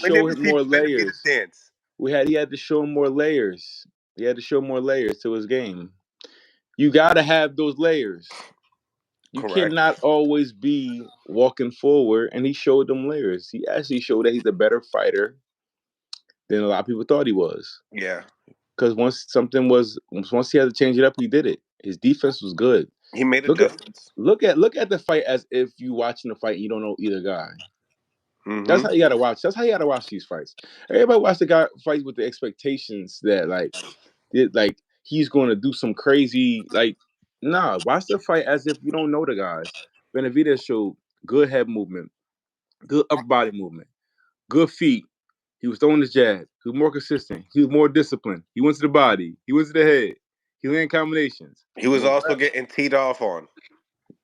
When show did we him see more Benavidez layers. dance? He had to show him more layers. He had to show more layers to his game. You gotta have those layers. You Correct. cannot always be walking forward, and he showed them layers. He actually showed that he's a better fighter than a lot of people thought he was. Yeah. Because once he had to change it up, he did it. His defense was good. He made a Look at difference. look at the fight as if you watching the fight and you don't know either guy. That's Mm-hmm. how you gotta watch. That's how you gotta watch these fights. Everybody watch the guy fight with the expectations that like he's going to do some crazy nah. Watch the fight as if you don't know the guys. Benavidez showed good head movement, good upper body movement, good feet. He was throwing his jab. He was more consistent. He was more disciplined. He went to the body. He went to the head. He landed combinations. He was also getting teed off on.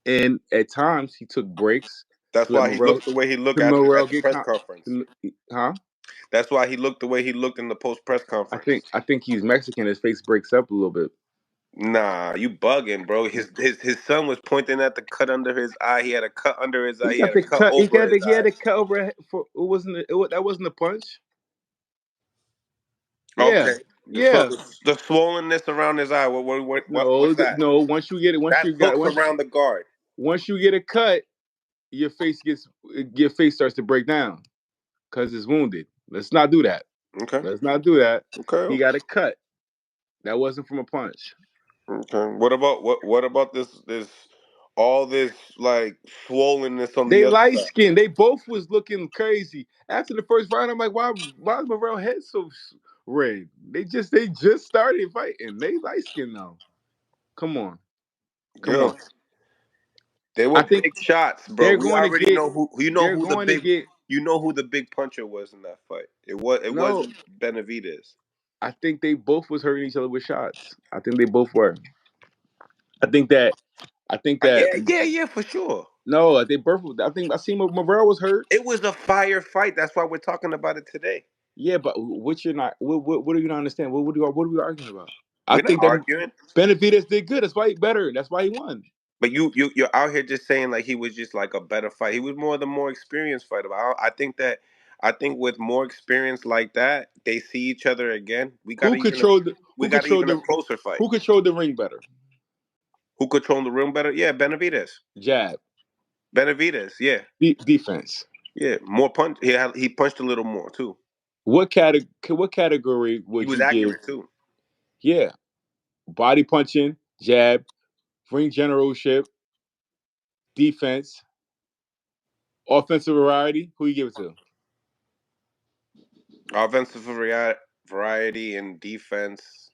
And at times he took breaks That's to let why he Morrell looked the way he looked to at Morrell the get press conference. huh? That's why he looked the way he looked in the post press conference. I think he's Mexican. His face breaks up a little bit. Nah, you bugging, bro. His son was pointing at the cut under his eye. He had a cut under his eye. He He had got a the cut cut. over his He had eye. the cut over for that wasn't a punch. Yeah, Okay. So yeah. the swollenness around his eye. What's that? No. Once you get it, That's hooks around the guard. once you get a cut, your face starts to break down because it's wounded. Let's not do that. Okay. Let's not do that. Okay. He got a cut. That wasn't from a punch. Okay. What about this all this like swollenness on the They other light side? skinned. They both was looking crazy. After the first round, I'm like, why is Morrell head so red? They just started fighting. They light skinned now. Come on. Come Yo, on. they were I think big shots, bro. they're We going to already get know who they're going to get you know who the big puncher was in that fight. It no. wasn't Benavidez. I think they both was hurting each other with shots. I think they both were. I think that I think that Yeah, for sure. no, they both. I think I seen Morrell was hurt. It was a fire fight. That's why we're talking about it today. Yeah, but what you're not what do you not understand? What are we arguing about? I We're not think that arguing, Benavidez did good. That's why he better. That's why he won. but you're out here just saying like he was just like a better fight. He was more the more experienced fighter. But I think with more experience like that, they see each other again. Who controlled the We got even a closer fight. who controlled the ring better? Who controlled the room better? Yeah, Benavidez. Jab, Benavidez. Yeah, defense. yeah. More punch. He punched a little more too. What category He would was you give? accurate too. Yeah, body punching, jab, ring generalship, defense, offensive variety. Who you give it to? Offensive variety and defense.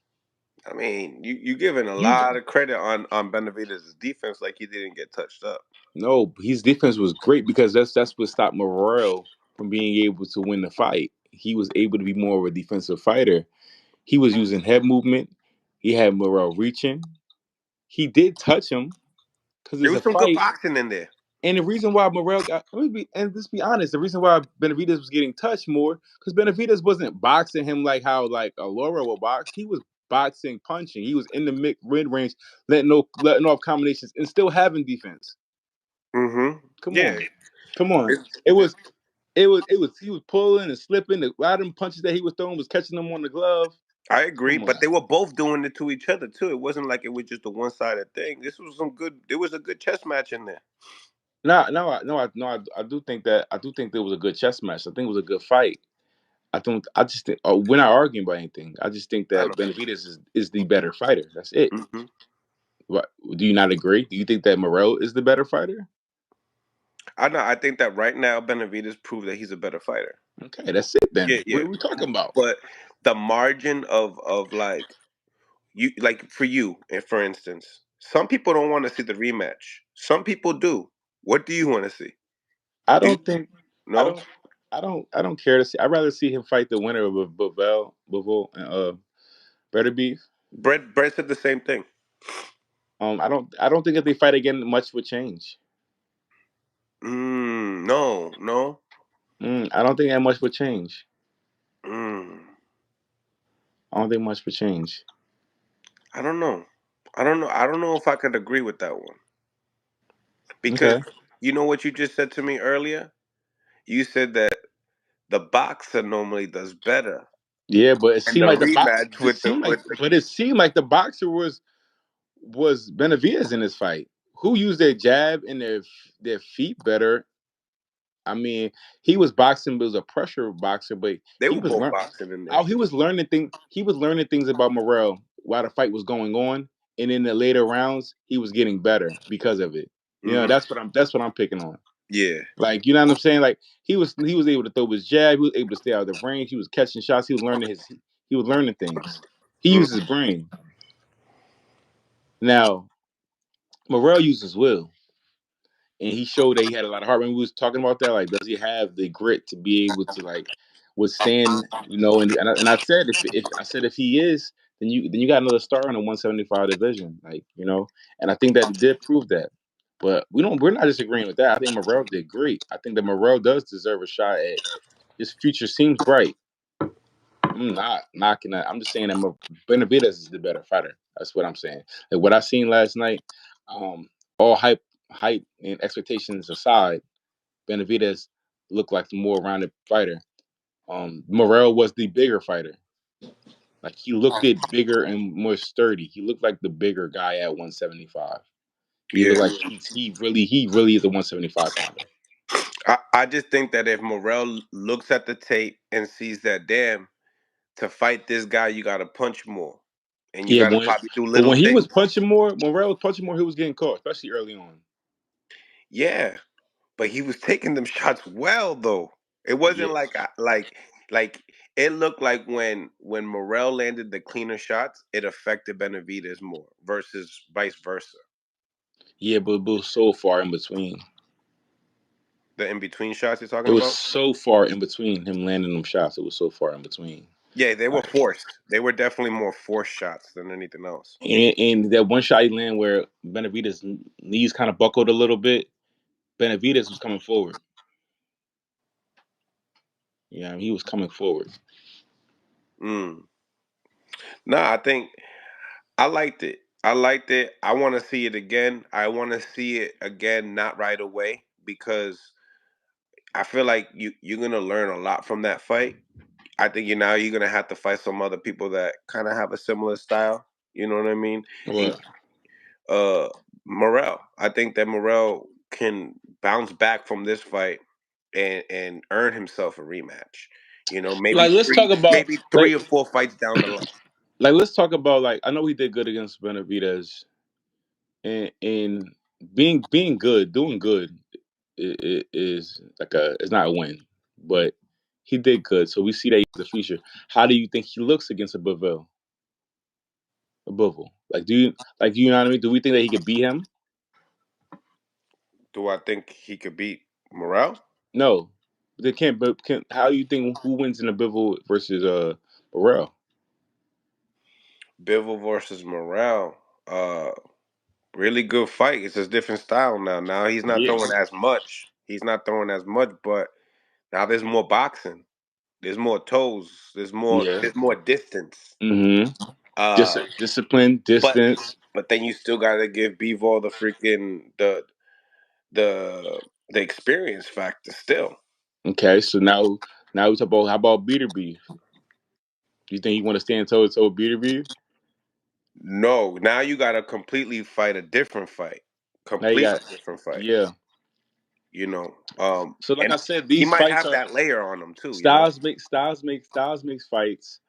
I mean, you giving a You lot of credit on Benavidez' defense, like he didn't get touched up. No, his defense was great because that's what stopped Morrell from being able to win the fight. He was able to be more of a defensive fighter. He was using head movement. He had Morrell reaching. He did touch him because There it's a was some good fight. boxing in there. And the reason why Morrell got and let's be honest, the reason why Benavidez was getting touched more because Benavidez wasn't boxing him like how like a Laura will box. He was boxing, punching. He was in the mid range, letting off combinations and still having defense. Mm-hmm. Come Yeah. on, come on. It was he was pulling and slipping. A lot of them punches that he was throwing was catching them on the glove. I agree, Come on. but they were both doing it to each other too. It wasn't like it was just a one-sided thing. This was some good. There was a good chess match in there. I do think that I do think there was a good chess match. I think it was a good fight. I just think we're not arguing about anything. I just think I that know. Benavidez is the better fighter. That's it. Hmm. What do you not agree? Do you think that Morrell is the better fighter? I know. I think that right now Benavidez proved that he's a better fighter. Okay, that's it then. Yeah, What yeah. are we talking about? But the margin of like you like for you, and for instance, some people don't want to see the rematch. Some people do. What do you want to see? I Do you don't think I know? don't I don't care to see. I'd rather see him fight the winner of Bivol and Better Beef. Brett said the same thing. I don't think if they fight again, much would change. No, no. I don't think that much would change. Mm, I don't think much would change. I don't know. I don't know. I don't know if I could agree with that one because Okay. you know what you just said to me earlier. You said that the boxer normally does better. Yeah, but it And seemed the like rematch it with the seemed like, with the but it seemed like the boxer was Benavidez in this fight. Who used their jab and their feet better? I mean, he was boxing, but it was a pressure boxer. But they he were was both learn. boxing in Oh, there. he was learning things. He was learning things about Morrell while the fight was going on, and in the later rounds, he was getting better because of it. You know, Hmm. that's what I'm picking on. Yeah. Like, you know what I'm saying? Like, he was able to throw his jab. He was able to stay out of the range. He was catching shots. He was learning things. He used his Hmm. brain. Now Morrell used his will, and he showed that he had a lot of heart. When we was talking about that, like, does he have the grit to be able to like withstand? You know, and I said if I said if he is, then you got another star in the 175 division, like, you know. And I think that it did prove that. But we're not disagreeing with that. I think Morrell did great. I think that Morrell does deserve a shot at his future seems bright. I'm not knocking that. I'm just saying that Benavidez is the better fighter. That's what I'm saying. Like what I seen last night, all hype and expectations aside, Benavidez looked like the more rounded fighter. Morrell was the bigger fighter. Like he looked it bigger and more sturdy. He looked like the bigger guy at 175. He Yeah. looked like he really is a 175 pounder. I just think that if Morrell looks at the tape and sees that, damn, to fight this guy, you got to punch more, and you Yeah, got to but probably do but little when he was things. punching more, Morrell was punching more. He was getting caught, especially early on. Yeah, but he was taking them shots well, though. It Yeah, wasn't like like it looked like when Morrell landed the cleaner shots, it affected Benavidez more versus vice versa. yeah, but it was so far in between. The in between shots you're It talking was about? so far in between him landing them shots. It was so far in between. Yeah, they were Like, forced. They were definitely more forced shots than anything else. and that one shot he landed where Benavidez' knees kind of buckled a little bit. Benavidez was coming forward. Yeah, he was coming forward. Mm. Nah, I think I liked it. I liked it. I want to see it again. I want to see it again, not right away, because I feel like you're gonna learn a lot from that fight. I think you're gonna have to fight some other people that kind of have a similar style. You know what I mean? And What? uh, Morrell, I think that Morrell can bounce back from this fight and earn himself a rematch. You know, Like, let's talk about maybe like three or four fights down the line. like let's talk about like I know he did good against Benavidez, and being good, doing good is like a it's not a win, but he did good. So we see that he has a future. How do you think he looks against a Bivol? A Bivol? Like do you know what I mean? Do we think that he could beat him? Do I think he could beat Morrell? No, they can't. But how do you think who wins in a Bivol versus Burrell? Bivol versus Morrell. Really good fight. It's a different style now. Now he's not Yeah, throwing as much. He's not throwing as much, but now there's more boxing. There's more toes. yeah. There's more distance. Mm-hmm. Uh, Discipline, but distance. but then you still gotta give Bivol the freaking the the experience factor still. Okay, so now we talk about how about beater beef? Do you think he want to stand toe to toe with beater beef? No, now you gotta completely fight a different fight. Now you Completely got different fight. yeah. You know. So like And I said, he these might fights have are that layer on him too, you know? styles makes fights,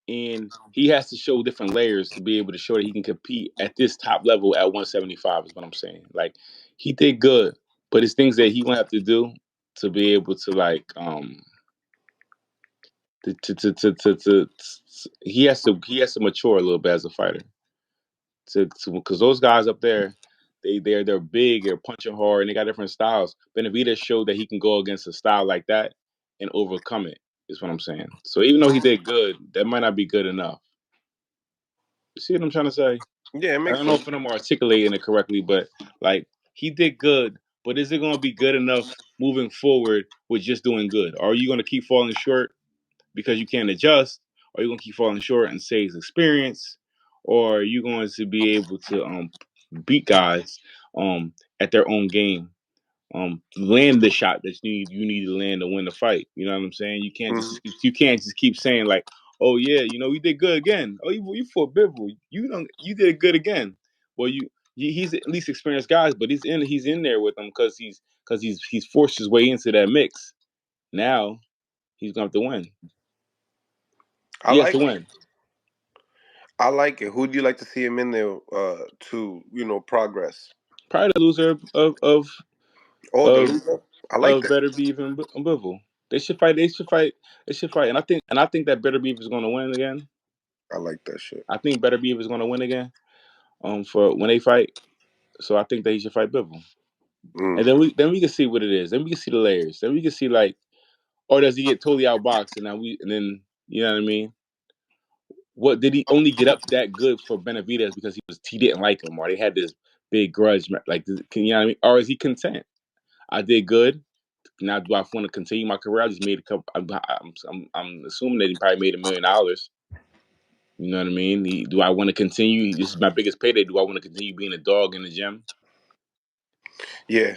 and he has to show different layers to be able to show that he can compete at this top level at 175. Is what I'm saying. Like he did good, but it's things that he gonna have to do to be able to like he has to mature a little bit as a fighter. To because those guys up there, they're big, they're punching hard, and they got different styles. Benavidez showed that he can go against a style like that and overcome it. Is what I'm saying. So even though he did good, that might not be good enough. You see what I'm trying to say? Yeah, it I makes don't know sense. if I'm articulating it correctly, but like he did good, but is it going to be good enough moving forward with just doing good? Or are you going to keep falling short because you can't adjust? Or are you going to keep falling short and say it's experience? Or are you going to be able to beat guys at their own game? land the shot that you need to land to win the fight. You know what I'm saying? Mhm. You can't just keep saying like, oh yeah, you did good again. Oh, you fought Bivol. You did good again. Well, he's at least experienced guys, but he's in there with them because he's forced his way into that mix. Now he's gonna have to win. I He has to like win. I like it. Who do you like to see him in there to progress? Probably the loser Oh, the of loser. I like of that. Better Beef and Bivol. They should fight. They should fight. They should fight. And I think that Better Beef is going to win again. I like that shit. I think Better Beef is going to win again. For when they fight, so I think they should fight Bivol. Mm. And then we can see what it is. Then we can see the layers. Then we can see like, or does he get totally outboxed? And then you know what I mean? What did he only get up that good for Benavidez because he didn't like him, or they had this big grudge? Like, can you know what I mean? Or is he content? I did good. Now, do I want to continue my career? I just made a couple. I'm assuming that he probably made $1 million. You know what I mean? Do I want to continue? This is my biggest payday. Do I want to continue being a dog in the gym? Yeah,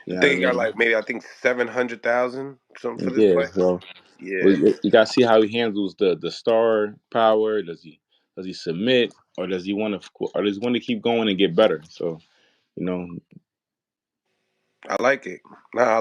You I know what I think he got mean? like maybe I think 700,000 something for this Yeah. fight. So Yeah, you got to see how he handles the star power. Does he submit, or does he want to keep going and get better? So you know, I like it. Nah,